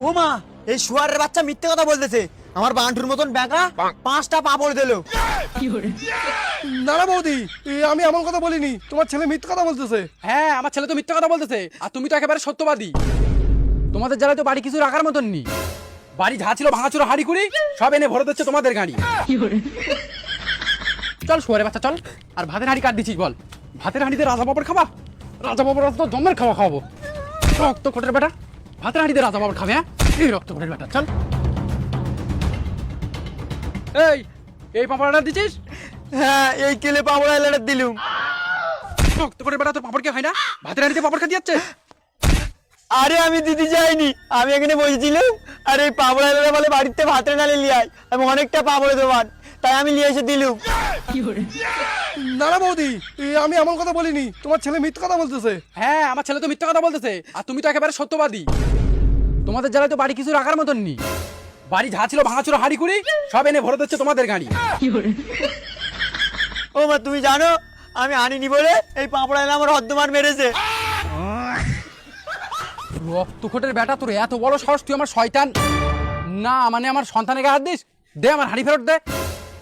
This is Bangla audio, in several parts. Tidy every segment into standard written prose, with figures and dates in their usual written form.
ও মা, এই শুয়ারের বাচ্চা মিথ্যে কথা বলতেছে। আমার বান্টুর মতন ব্যাগা 5টা পাপড় দিল। না না বৌদি, আমি এমন কথা বলিনি, তোমার ছেলে মিথ্যে কথা বলতেছে। হ্যাঁ, আমার ছেলে তো মিথ্যা কথা বলতেছে, আর তুমি তো একেবারে সত্যবাদী। তোমাদের যারা তো বাড়ি কিছু রাখার মতন নি, বাড়ি যা ছিল ভাঙাচুরো হাড়ি কুড়ি সব এনে ভরে দিচ্ছে তোমাদের গাড়ি। চল শুয়ারে বাচ্চা চল, আর ভাতের হাঁড়ি কাট দিচ্ছিস বল? ভাতের হাঁড়িতে রাজা বাবর খাবা? রাজা বাবর তো জমের খাওয়া খাওয়াবো। রক্ত কোটের বেটা, ভাতের হাঁড়িতে রাজা বাবর খাবে? হ্যাঁ, এই রক্ত কোটের বেটা চল। এই পাঁপড়টা দিচ্ছিস? হ্যাঁ, এই কেলে পাপড় আইলাটা দিলুম। রক্ত কোটের বেটা, তোর পাঁপড় কে হয় না? ভাতের হাঁড়িতে পাঁপড় খেতে যাচ্ছে? আরে আমি দিদি যাইনি, আমি এখানে বসেছিলাম। আর এই পাপড় আইলাটা বলে বাড়িতে ভাতের নালে লিয়াই, আমি অনেকটা পাপড়ে দোকান, তাই আমি নিয়ে এসে দিলুম। না না বৌদি, আমি এমন কথা বলিনি, তোমার ছেলে মিথ্যে কথা বলতেছে। হ্যাঁ, আমার ছেলে তো মিথ্যা কথা বলতেছে, আর তুমি তো একেবারে সত্যবাদী। তোমাদের যারা তো বাড়ি কিছু রাখার মতন নি, বাড়ি যা ছিল ভাঙাচুরো হাড়ি কুড়ি সব এনে ভরে দিচ্ছে তোমাদের গাড়ি। ও মা, তুমি জানো আমি আনিনি বলে এই পাপড় আইলা আমার হদ্দমার মেরেছে। রক্তখোটের বেটা, তোর এত বড় সাহস, তুই আমার শয়তান না মানে আমার সন্তানের গায়ে হাত দিস? দে আমার হাড়ি ফেরত দে।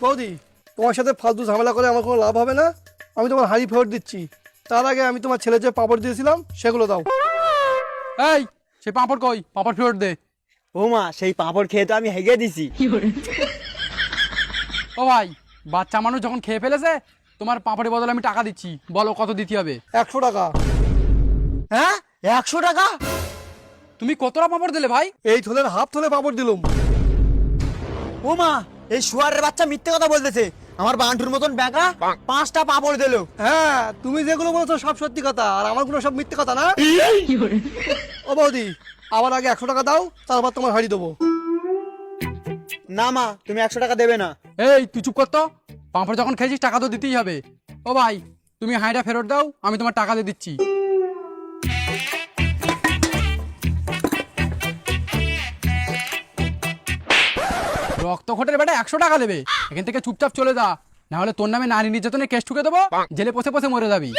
বৌদি, তোমার সাথে ফালতু ঝামেলা করে আমার কোনো লাভ হবে না, আমি তোমার হাড়ি ফেরত দিচ্ছি। তার আগে আমি তোমার ছেলে যে পাপড় দিয়েছিলাম সেগুলো দাও। এই সেই পাঁপড় কই? পাঁপড় ফেরত দে। ও মা, সেই পাপড় খেয়ে তো আমি হেগে দিছি। ও ভাই, বাচ্চা মানুষ যখন খেয়ে ফেলেছে, তোমার পাঁপড়ের বদলে আমি টাকা দিচ্ছি, বলো কত দিতে হবে? 100 টাকা। হ্যাঁ, 100 টাকা? তুমি কতটা পাঁপড় দিলে ভাই? এই থলের হাফ থলে পাপড় দিলুম। ও মা, এই শুয়ারের বাচ্চা মিথ্যে কথা বলতেছে। আমার বান্টুর মতন ব্যাগা 5টা পাপড় দিল। হ্যাঁ, তুমি যেগুলো বলছো সব সত্যি কথা, আর আমারগুলো সব মিথ্যে কথা না। ও বৌদি, আমার আগে 100 টাকা দাও, তারপর তোমার হাড়ি দেবো। না মা, তুমি 100 টাকা দেবে না। এই তুই চুপ করতো, পাঁপড় যখন খেয়েছিস টাকা তো দিতেই হবে। ও ভাই, তুমি হাঁড়িটা ফেরত দাও, আমি তোমার টাকা দিয়ে দিচ্ছি। রক্তখোটের বেটা 100 টাকা দেবে, এখান থেকে চুপচাপ চলে যা, না হলে তোর নামে নারী নির্যাতনের কেস ঠুকে দেবো, জেলে পচে পচে মরে যাবি।